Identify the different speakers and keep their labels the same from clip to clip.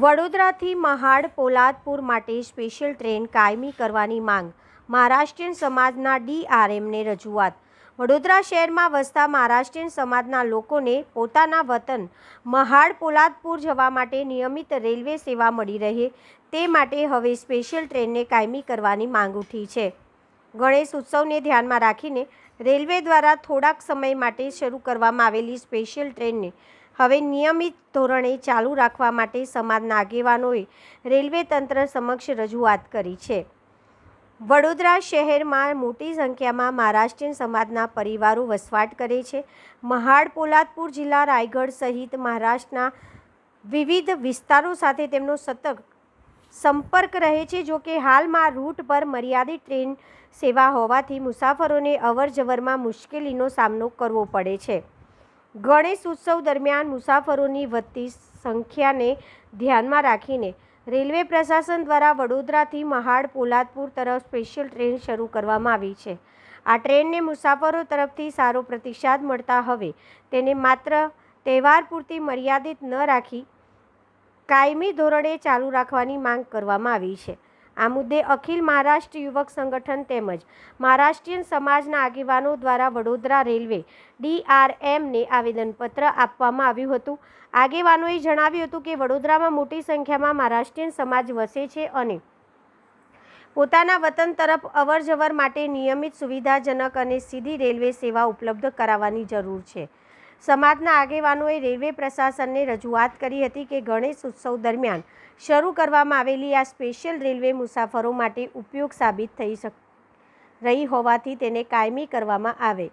Speaker 1: વડોદરાથી મહાડ પોલાદપુર માટે special train કાયમી કરવાની માંગ મહારાષ્ટ્રીયન સમાજના ડીઆરએમને રજૂઆત. વડોદરા શહેરમાં વસતા મહારાષ્ટ્રીયન સમાજના લોકોને પોતાના વતન મહાડ પોલાદપુર જવા માટે નિયમિત રેલવે સેવા મળી રહે તે માટે હવે સ્પેશિયલ ટ્રેનને કાયમી કરવાની માંગ ઉઠી છે. ગણેશ ઉત્સવને ધ્યાનમાં રાખીને રેલવે દ્વારા થોડાક સમય માટે શરૂ કરવામાં આવેલી સ્પેશિયલ ટ્રેનને હવે નિયમિત ધોરણે ચાલુ રાખવા માટે સમાજના આગેવાનોએ રેલવે તંત્ર સમક્ષ રજૂઆત કરી છે. વડોદરા શહેરમાં મોટી સંખ્યામાં મહારાષ્ટ્રીયન સમાજના પરિવારો વસવાટ કરે છે. મહાડ પોલાદપુર જિલ્લા રાયગઢ સહિત મહારાષ્ટ્રના વિવિધ વિસ્તારો સાથે તેમનો સતત સંપર્ક રહે છે. જો કે હાલમાં રૂટ પર મર્યાદિત ટ્રેન સેવા હોવાથી મુસાફરોને અવરજવરમાં મુશ્કેલીનો સામનો કરવો પડે છે. ગણેશ ઉત્સવ દરમિયાન મુસાફરોની વધતી સંખ્યાને ધ્યાનમાં રાખીને રેલવે પ્રશાસન દ્વારા વડોદરાથી મહાડ પોલાદપુર તરફ સ્પેશિયલ ટ્રેન શરૂ કરવામાં આવી છે. આ ટ્રેનને મુસાફરો તરફથી સારો પ્રતિસાદ મળતા હવે તેને માત્ર તહેવાર પૂરતી મર્યાદિત ન રાખી કાયમી ધોરણે ચાલુ રાખવાની માંગ કરવામાં આવી છે. આ મુદ્દે અખિલ મહારાષ્ટ્ર યુવક સંગઠન તેમજ મહારાષ્ટ્રીયન સમાજના આગેવાનો દ્વારા વડોદરા રેલવે ડીઆરએમને આવેદનપત્ર આપવામાં આવ્યું હતું. આગેવાનોએ જણાવ્યું હતું કે વડોદરામાં મોટી સંખ્યામાં મહારાષ્ટ્રીયન સમાજ વસે છે અને પોતાના વતન તરફ અવરજવર માટે નિયમિત સુવિધાજનક અને સીધી રેલવે સેવા ઉપલબ્ધ કરાવવાની જરૂર છે. સમાજના આગેવાનોએ રેલવે પ્રશાસનને રજૂઆત કરી હતી કે ગણેશ ઉત્સવ દરમિયાન શરૂ કરવામાં આવેલી આ સ્પેશિયલ રેલવે મુસાફરો માટે ઉપયોગ સાબિત થઈ રહી હોવાથી તેને કાયમી કરવામાં આવે.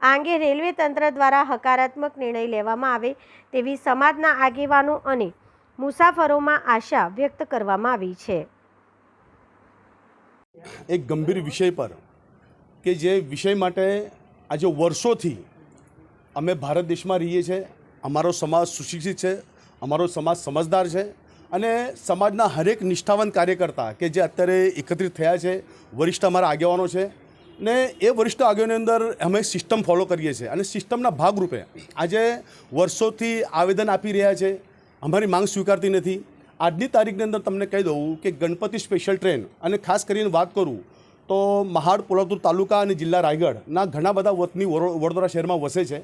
Speaker 1: આ અંગે રેલવે તંત્ર દ્વારા હકારાત્મક નિર્ણય લેવામાં આવે તેવી સમાજના આગેવાનો અને મુસાફરોમાં આશા વ્યક્ત કરવામાં આવી છે.
Speaker 2: એક ગંભીર વિષય પર કે જે વિષય માટે આજે વર્ષોથી અમે ભારત દેશમાં રહીએ છીએ. અમારો સમાજ સુશિક્ષિત છે, અમારો સમાજ સમજદાર છે અને સમાજના હરેક નિષ્ઠાવંત કાર્યકર્તા કે જે અત્યારે એકત્રિત થયા છે, વરિષ્ઠ અમારા આગેવાનો છે ને એ વરિષ્ઠ આગેવાનોની અંદર અમે સિસ્ટમ ફોલો કરીએ છીએ અને સિસ્ટમના ભાગરૂપે આજે વર્ષોથી આવેદન આપી રહ્યા છે. અમારી માંગ સ્વીકારતી નથી. આજની તારીખની અંદર તમને કહી દઉં કે ગણપતિ સ્પેશિયલ ટ્રેન અને ખાસ કરીને વાત કરું તો મહાડ પોલાદપુર તાલુકા અને જિલ્લા રાયગઢના ઘણા બધા વતની વડોદરા શહેરમાં વસે છે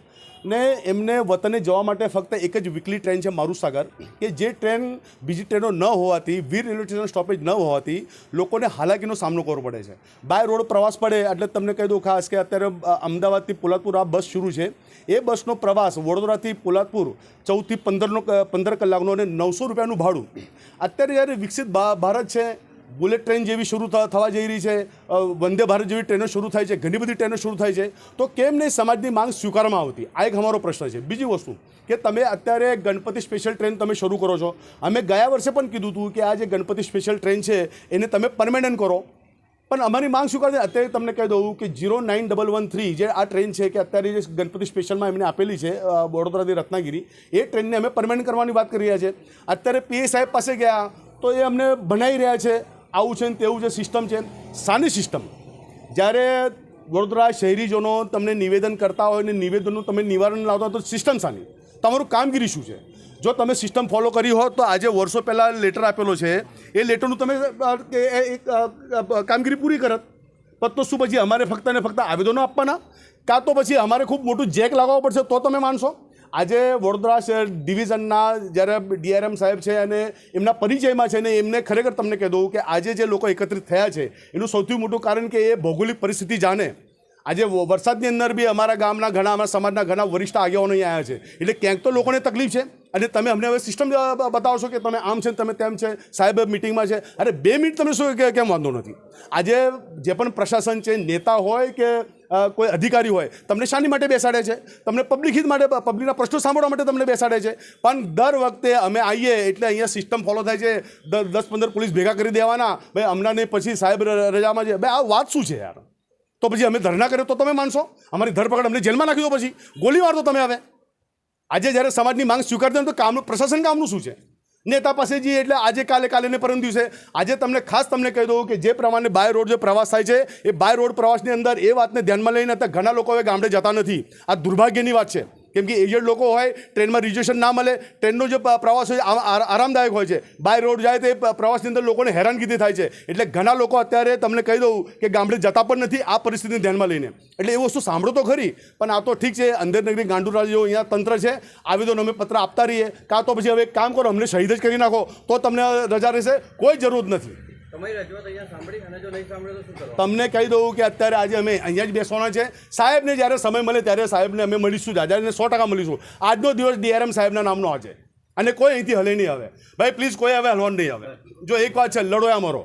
Speaker 2: ને એમને વતને જવા માટે ફક્ત એક જ વીકલી ટ્રેન છે મારુસાગર, કે જે ટ્રેન બીજી ટ્રેનો ન હોવાથી, વીર રેલવે સ્ટેશન સ્ટોપેજ ન હોવાથી લોકોને હાલાકીનો સામનો કરવો પડે છે. બાય રોડ પ્રવાસ પડે એટલે તમને કહી દઉં ખાસ કે અત્યારે અમદાવાદથી પોલાદપુર આ બસ શરૂ છે. એ બસનો પ્રવાસ વડોદરાથી પોલાદપુર 14 થી 15 કલાકનો અને 900 રૂપિયાનું ભાડું. અત્યારે જ્યારે વિકસિત ભારત છે, બુલેટ ટ્રેન જેવી શરૂ થવા જઈ રહી છે, વંદે ભારત જેવી ટ્રેનો શરૂ થાય છે, ઘણી બધી ટ્રેનો શરૂ થાય છે, તો કેમ નહીં સમાજની માંગ સ્વીકારવામાં આવતી? આ એક અમારો પ્રશ્ન છે. બીજી વસ્તુ કે તમે અત્યારે ગણપતિ સ્પેશિયલ ટ્રેન તમે શરૂ કરો છો. અમે ગયા વર્ષે પણ કીધું હતું કે આ જે ગણપતિ સ્પેશિયલ ટ્રેન છે એને તમે પરમેનન્ટ કરો, પણ અમારી માંગ સ્વીકારતી. અત્યારે તમને કહી દઉં કે 09113 જે આ ટ્રેન છે કે અત્યારે જે ગણપતિ સ્પેશિયલમાં એમને આપેલી છે વડોદરાથી રત્નાગીરી, એ ટ્રેનને અમે પરમેનન્ટ કરવાની વાત કરી રહ્યા છે. અત્યારે પીએ સાહેબ પાસે ગયા તો એ અમને ભણાવી રહ્યા છે. આવું છે ને તેવું જે સિસ્ટમ છે, સાની સિસ્ટમ. જ્યારે વડોદરા શહેરીજનો તમને નિવેદન કરતા હોય ને નિવેદનનું તમે નિવારણ લાવતા હોય તો સિસ્ટમ સાની, તમારું કામગીરી શું છે? જો તમે સિસ્ટમ ફોલો કરી હોત તો આજે વર્ષો પહેલાં લેટર આપેલો છે એ લેટરનું તમે કામગીરી પૂરી કરત. તો શું પછી અમારે ફક્ત ને ફક્ત આવેદનો આપવાના? કાં તો પછી અમારે ખૂબ મોટું જેક લગાવવું પડશે તો તમે માનશો? આજે વડોદરા શહેર ડિવિઝનના જ્યારે ડીઆરએમ સાહેબ છે અને એમના પરિચયમાં છે ને એમને ખરેખર તમને કહી દઉં કે આજે જે લોકો એકત્રિત થયા છે એનું સૌથી મોટું કારણ કે એ ભૌગોલિક પરિસ્થિતિ જાણે. આજે વરસાદની અંદર બી અમારા ગામના ઘણા, અમારા સમાજના ઘણા વરિષ્ઠ આગેવાનો અહીં આવ્યા છે, એટલે ક્યાંક તો લોકોને તકલીફ છે અને તમે અમને હવે સિસ્ટમ બતાવશો કે તમે આમ છે તમે તેમ છે, સાહેબ મિટિંગમાં છે. અરે 2 મિનિટ તમે શું કેમ વાંધો નથી? આજે જે પણ પ્રશાસન છે, નેતા હોય કે કોઈ અધિકારી હોય, તમને શાની માટે બેસાડે છે? તમને પબ્લિક હિત માટે, પબ્લિકના પ્રશ્નો સાંભળવા માટે તમને બેસાડે છે. પણ દર વખતે અમે આવીએ એટલે અહીંયા સિસ્ટમ ફોલો થાય છે, 10-15 પોલીસ ભેગા કરી દેવાના, ભાઈ હમણાં નહીં પછી સાહેબ રજામાં છે. ભાઈ આ વાત શું છે યાર? તો પછી અમે ધરણા કર્યો તો તમે માનશો? અમારી ધરપકડ અમને જેલમાં નાખી દો, પછી ગોળી મારતો તમે. હવે આજે જ્યારે સમાજની માંગ સ્વીકારતા હોય તો કામનું પ્રશાસન કામનું શું છે? નેતા પાસે જઈએ એટલે આજે કાલે ને પરમ દિવસે. આજે તમને ખાસ તમને કહી દઉં કે જે પ્રમાણે બાય રોડ જે પ્રવાસ થાય છે એ બાય રોડ પ્રવાસની અંદર એ વાતને ધ્યાનમાં લઈને ઘણા લોકો હવે ગામડે જતા નથી. આ દુર્ભાગ્યની વાત છે કેમ કે એજન્ટ લોકો હોય, ટ્રેનમાં રિઝર્વેશન ના મળે, ટ્રેનનો જે પ્રવાસ હોય આરામદાયક હોય છે, બાય રોડ જાય તો એ પ્રવાસની અંદર લોકોને હેરાનગતિ થાય છે. એટલે ઘણા લોકો અત્યારે તમને કહી દઉં કે ગામડે જતા પણ નથી આ પરિસ્થિતિને ધ્યાનમાં લઈને. એટલે એ વસ્તુ સાંભળો તો ખરી, પણ આ તો ઠીક છે, અંદર નગરી ગાંડુરાજ જેવો અહીંયા તંત્ર છે, આવેદન અમે પત્ર આપતા રહીએ, કાં તો પછી હવે એક કામ કરો, અમને શહીદ જ કરી નાખો તો તમને રજા રહેશે, કોઈ જરૂર નથી. તમને કહી દઉં કે અત્યારે આજે અમે અહીંયા જ બેસવાના છે. સાહેબને જ્યારે સમય મળે ત્યારે સાહેબને અમે મળીશું, દાદાને 100% મળીશું. આજનો દિવસ ડીઆરએમ સાહેબના નામનો આજે, અને કોઈ અહીંથી હલે નહીં આવે. ભાઈ પ્લીઝ કોઈ હવે હલવાનું નહીં આવે. જો એક વાત છે, લડો યા મરો.